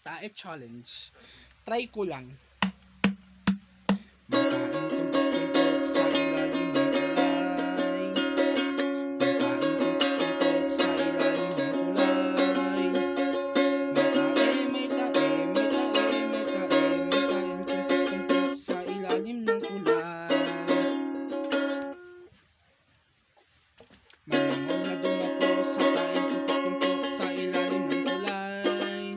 Tae challenge. Try ko lang. Makain tumpok-tumpok sa ilalim ng tulay. Makain tumpok-tumpok sa ilalim ng tulay. May tae, may tae, may tae, may tae, may tae tumpok-tumpok sa ilalim ng tulay. Malangaw na dumapo sa taeng tumpok-tumpok sa ilalim ng tulay.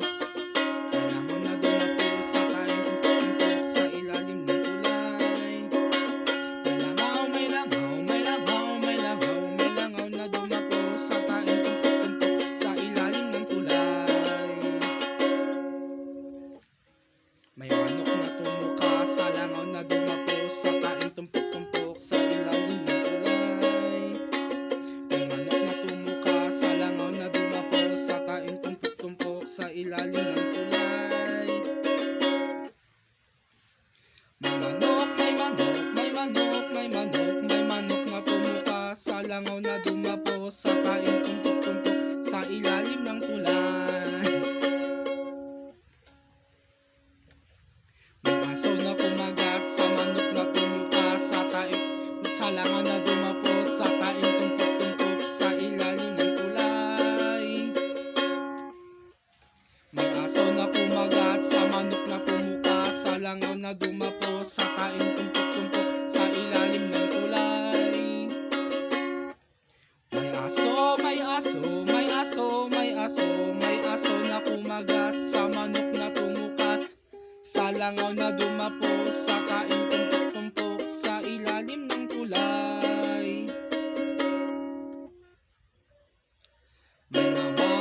Malangaw na dumapo sa taeng tumpok-tumpok sa ilalim ng tulay. May langaw, may langaw, may langaw, may langaw, may langaw na dumapo sa taeng tumpok-tumpok sa ilalim ng tulay. May manok na tumuka sa langaw na dumapo sa taeng tumpok-tumpok sa ilalim ng tulay. May manok na tumuka sa langaw na dumapo sa taeng tumpok-tumpok sa ilalim ng tulay. May manok, may manok, may manok, may manok, may manok na tumuka sa langaw na dumapo sa taeng tumpok-tumpok sa ilalim ng tulay. May aso na kumagat sa manok na tumuka sa langaw na dumapo sa taeng tumpok-tumpok sa ilalim ng tulay. May aso na kumagat sa manok na tumuka sa langaw na dumapo sa taeng tumpok-tumpok sa ilalim ng tulay. May aso, may aso, may aso, may aso, may aso na kumagat sa manok na tumuka sa langaw na dumapo sa taeng tumpok-tumpok sa ilalim ng tulay. May mama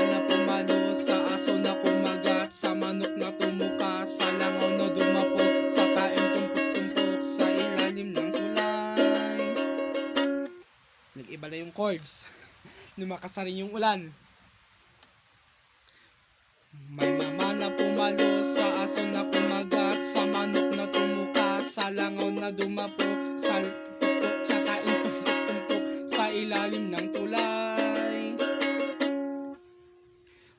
na pumalo sa aso na kumagat sa manok na tumuka sa langaw na dumapo sa taeng tumpok-tumpok sa ilalim ng tulay. Nag-iba na yung chords. Lumakas na rin yung ulan. May mama na pumalo sa aso na kumagat sa manok na tumuka sa langaw na dumapo sa taeng tumpok-tumpok sa ilalim ng tulay.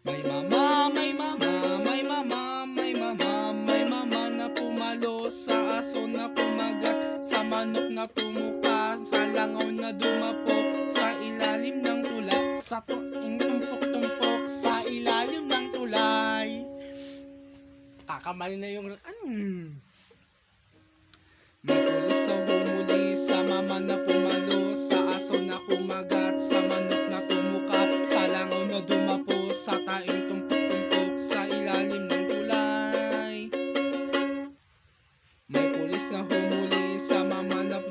May mama, may mama, may mama, may mama, may mama na pumalo sa aso na kumagat sa manok na tumuka sa langaw na dumapo sa ilalim ng tulay. Sa tumpok-tumpok sa ilalim ng tulay. Kakamali na yung May pulis na humuli sa mama na pumalo sa aso na kumagat sa manok na tumuka sa langaw na dumapo sa taeng tumpok-tumpok sa ilalim ng tulay. May pulis na humuli sa mama na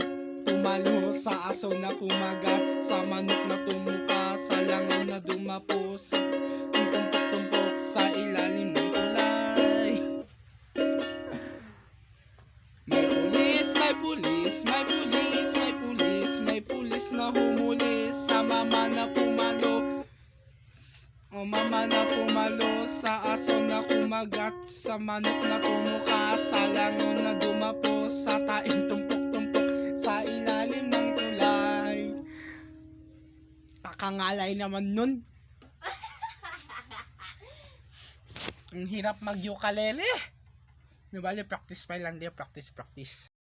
pumalo sa aso na kumagat sa manok na tumuka sa langaw na dumapo sa tumpok-tumpok sa ilalim ng tulay. May pulis, may pulis, may pulis, may pulis, may pulis na humuli sa mama na pumalo sa aso na kumagat sa manok na tumuka sa langaw na dumapo sa taeng tumpok-tumpok sa ilalim ng tulay. Kakangalay naman nun. Ang hirap mag-ukulele. Nabali, practice pa lang din, practice.